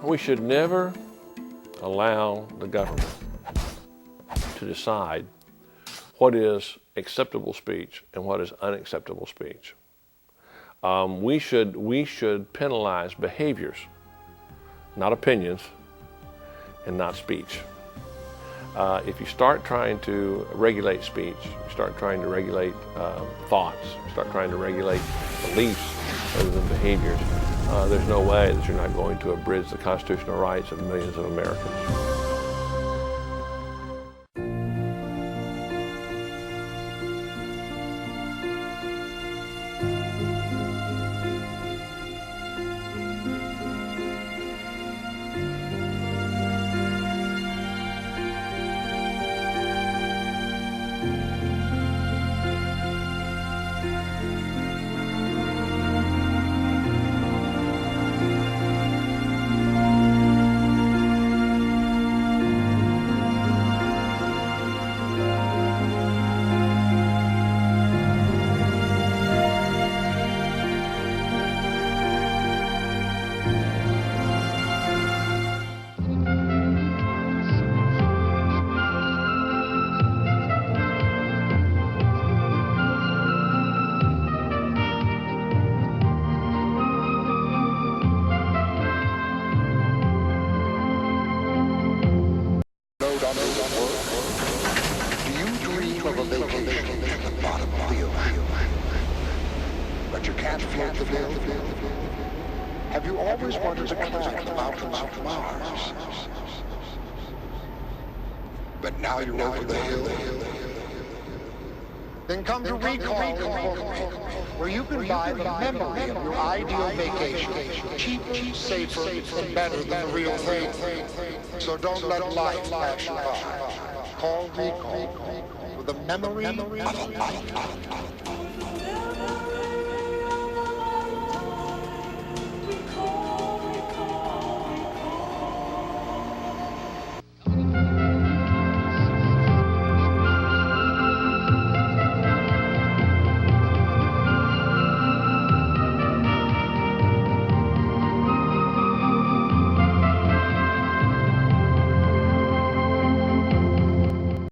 We should never allow the government to decide what is acceptable speech and what is unacceptable speech. We should penalize behaviors, not opinions, and not speech. If you start trying to regulate speech, you start trying to regulate thoughts, you start trying to regulate beliefs rather than behaviors, there's no way that you're not going to abridge the constitutional rights of millions of Americans. But you can't float the bill. Have you always wanted to climb the mountains of Mars? But now you're over the hill. Then come to Recall, where you can buy the memory of your ideal vacation, cheaper, safer, and better than the real thing. So don't let life pass you by. Call Recall for the memory of a lifetime.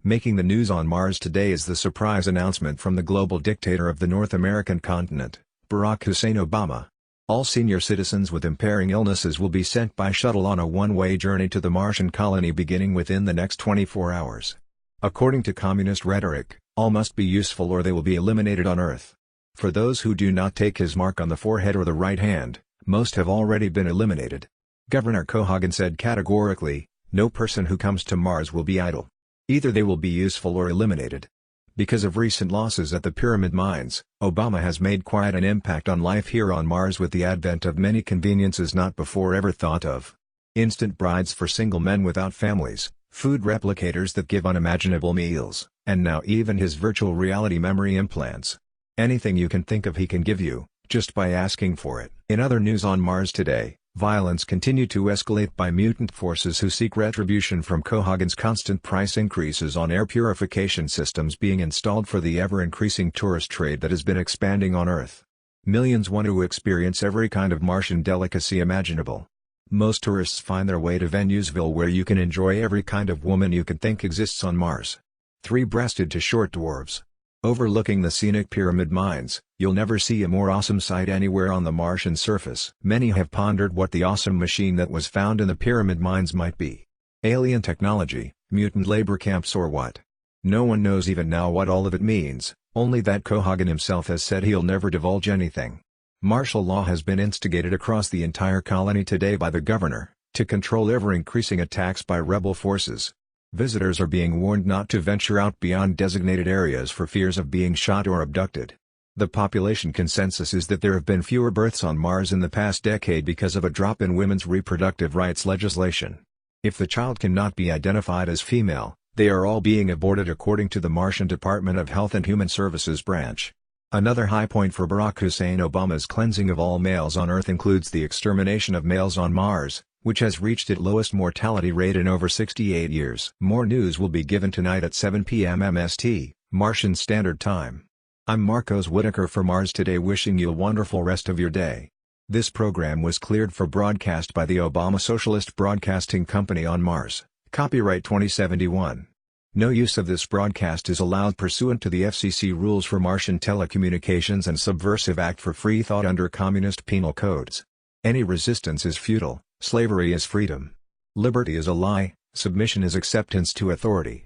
Making the news on Mars today is the surprise announcement from the global dictator of the North American continent, Barack Hussein Obama. All senior citizens with impairing illnesses will be sent by shuttle on a one-way journey to the Martian colony beginning within the next 24 hours. According to communist rhetoric, all must be useful or they will be eliminated on Earth. For those who do not take his mark on the forehead or the right hand, most have already been eliminated. Governor Cohagen said categorically, no person who comes to Mars will be idle. Either they will be useful or eliminated. Because of recent losses at the pyramid mines, Obama has made quite an impact on life here on Mars with the advent of many conveniences not before ever thought of. Instant brides for single men without families, food replicators that give unimaginable meals, and now even his virtual reality memory implants. Anything you can think of he can give you, just by asking for it. In other news on Mars today, violence continued to escalate by mutant forces who seek retribution from Cohagen's constant price increases on air purification systems being installed for the ever-increasing tourist trade that has been expanding on Earth. Millions want to experience every kind of Martian delicacy imaginable. Most tourists find their way to Venusville where you can enjoy every kind of woman you can think exists on Mars. Three-breasted to short dwarves. Overlooking the scenic pyramid mines, you'll never see a more awesome sight anywhere on the Martian surface. Many have pondered what the awesome machine that was found in the pyramid mines might be. Alien technology, mutant labor camps or what? No one knows even now what all of it means, only that Cohagen himself has said he'll never divulge anything. Martial law has been instigated across the entire colony today by the governor, to control ever-increasing attacks by rebel forces. Visitors are being warned not to venture out beyond designated areas for fears of being shot or abducted. The population consensus is that there have been fewer births on Mars in the past decade because of a drop in women's reproductive rights legislation. If the child cannot be identified as female, they are all being aborted according to the Martian Department of Health and Human Services branch. Another high point for Barack Hussein Obama's cleansing of all males on Earth includes the extermination of males on Mars, which has reached its lowest mortality rate in over 68 years. More news will be given tonight at 7 p.m. MST, Martian Standard Time. I'm Marcos Whitaker for Mars Today wishing you a wonderful rest of your day. This program was cleared for broadcast by the Obama Socialist Broadcasting Company on Mars, copyright 2071. No use of this broadcast is allowed pursuant to the FCC rules for Martian telecommunications and Subversive Act for Free Thought under Communist penal codes. Any resistance is futile, slavery is freedom. Liberty is a lie, submission is acceptance to authority.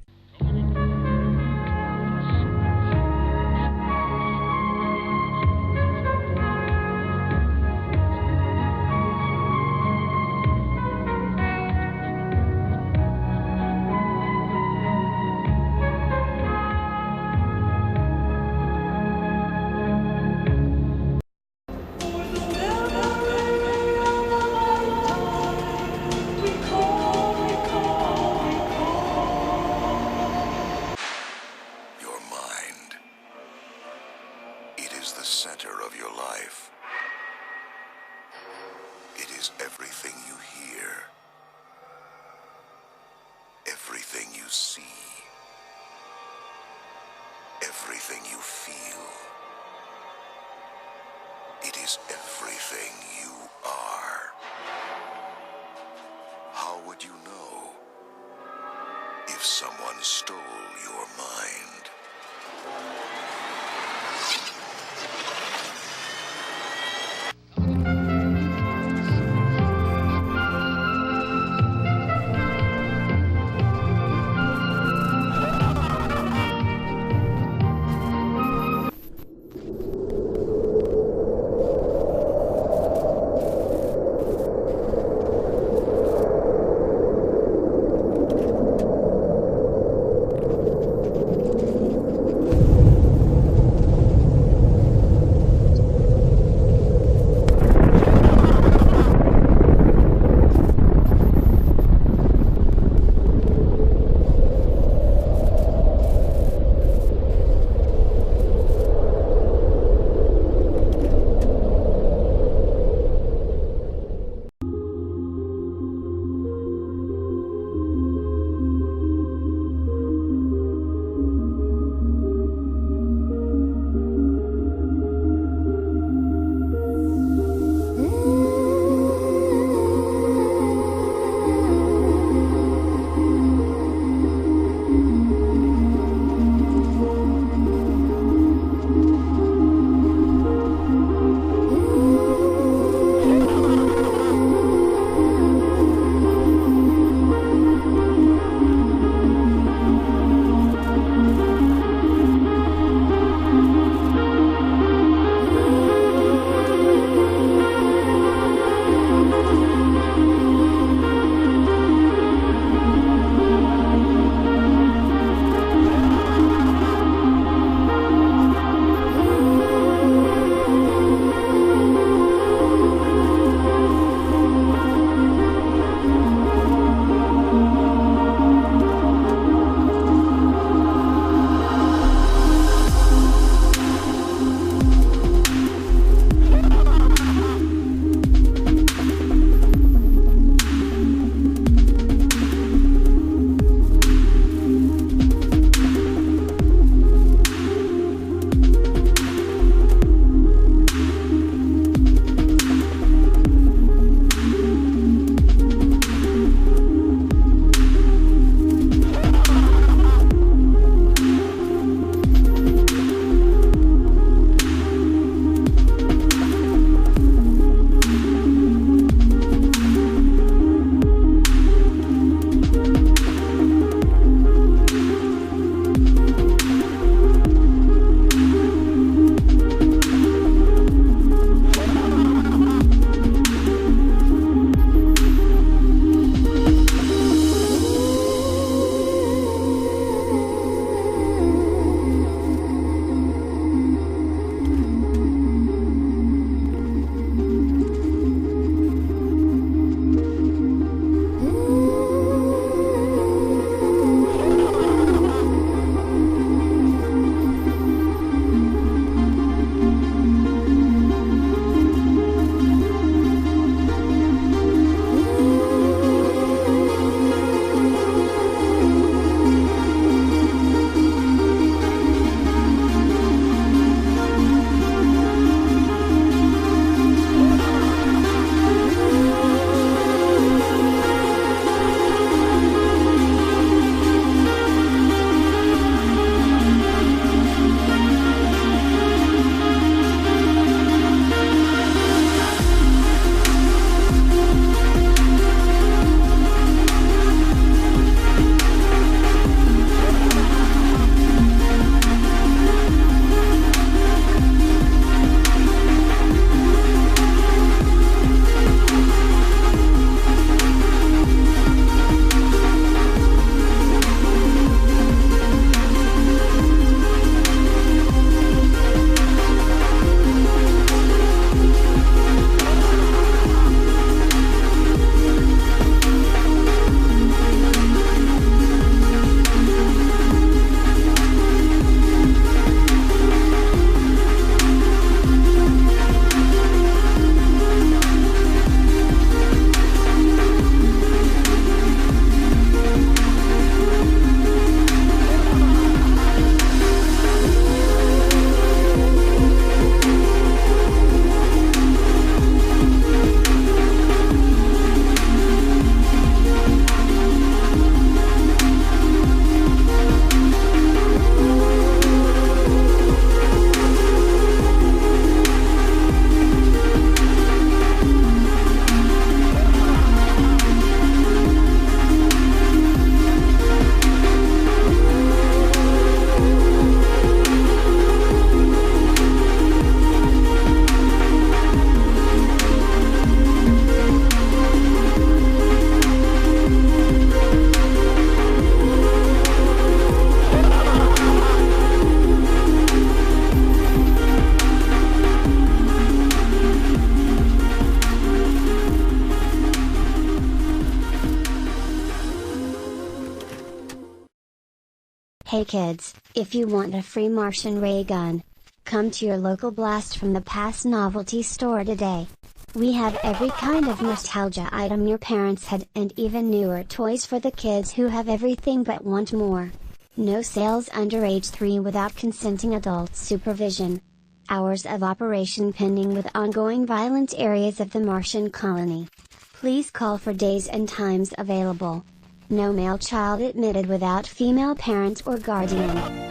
Hey kids, if you want a free Martian ray gun, come to your local Blast from the Past novelty store today. We have every kind of nostalgia item your parents had and even newer toys for the kids who have everything but want more. No sales under age 3 without consenting adult supervision. Hours of operation pending with ongoing violent areas of the Martian colony. Please call for days and times available. No male child admitted without female parent or guardian.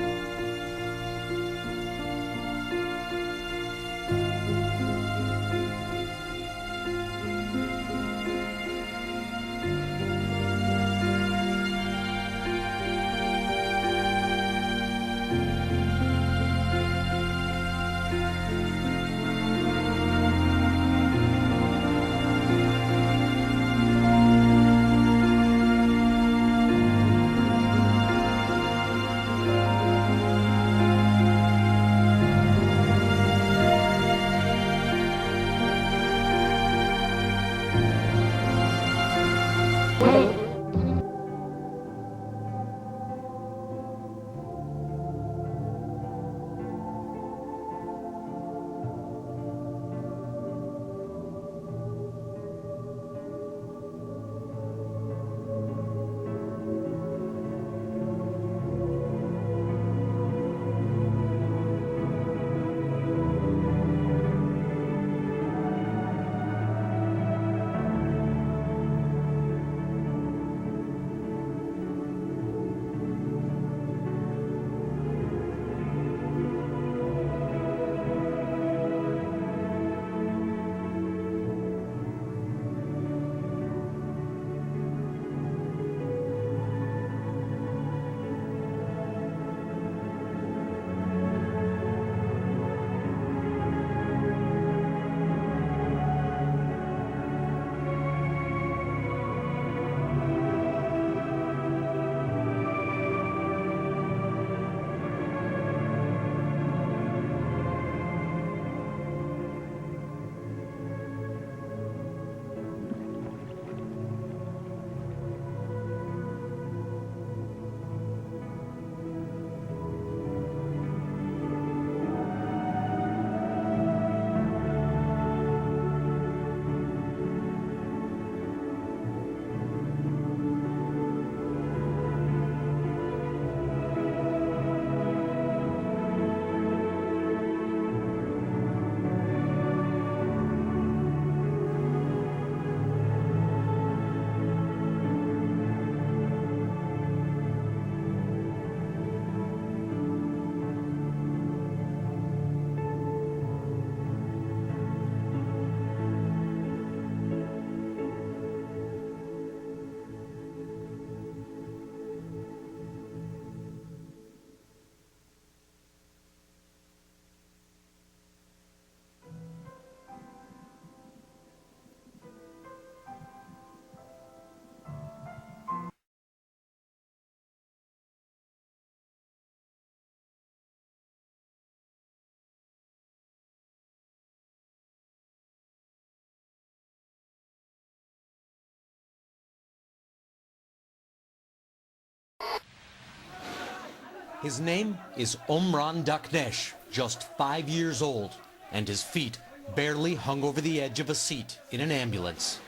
His name is Omran Daknesh, just 5 years old, and his feet barely hung over the edge of a seat in an ambulance.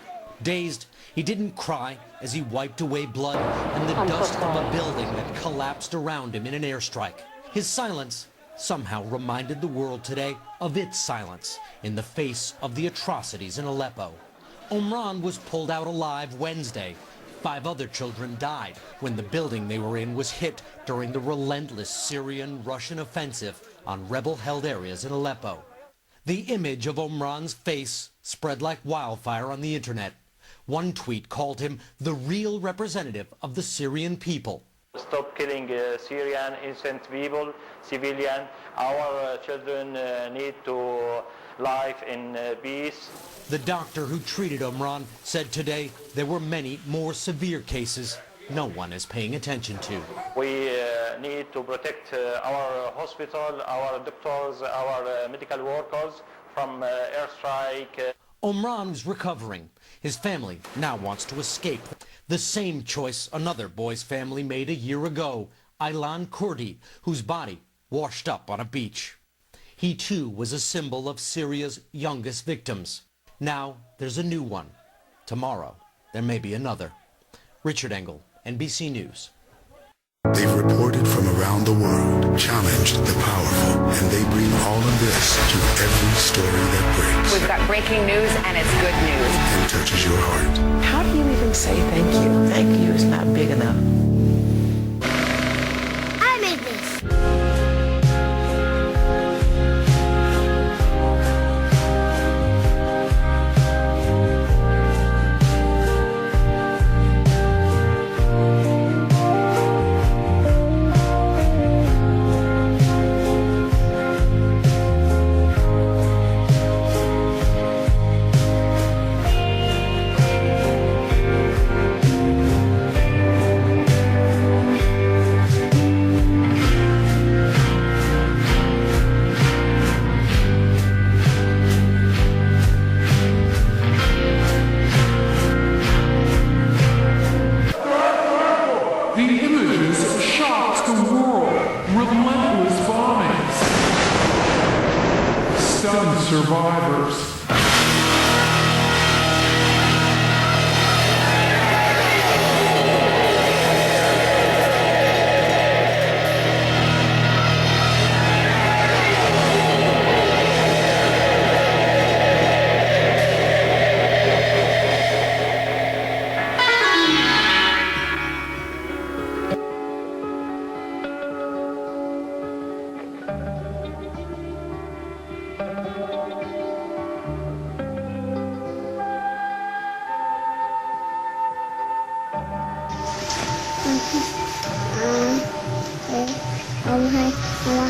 Dazed, he didn't cry as he wiped away blood and the dust of a building that collapsed around him in an airstrike. His silence somehow reminded the world today of its silence in the face of the atrocities in Aleppo. Omran was pulled out alive Wednesday. 5 other children died when the building they were in was hit during the relentless Syrian-Russian offensive on rebel-held areas in Aleppo. The image of Omran's face spread like wildfire on the internet. One tweet called him the real representative of the Syrian people. Stop killing Syrian innocent people, civilian. Our children need to live in peace. The doctor who treated Omran said today there were many more severe cases no one is paying attention to. We need to protect our hospital, our doctors, our medical workers from airstrike. Omran is recovering. His family now wants to escape. The same choice another boy's family made a year ago, Aylan Kurdi, whose body washed up on a beach. He too was a symbol of Syria's youngest victims. Now there's a new one. Tomorrow there may be another. Richard Engel, NBC News. They've reported from around the world, challenged the powerful, and they bring all of this to every story that breaks. We've got breaking news, and it's good news. And touches your heart. How do you even say thank you? Thank you is not big enough. I made this. The images shocked the world. Relentless bombings. Stunned survivors.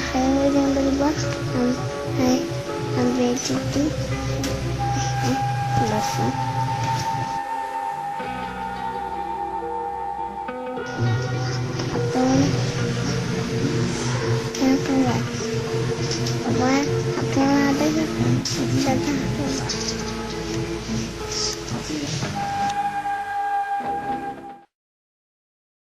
Hai yang yang berubah hai ambil itu berapa atau apa apa ada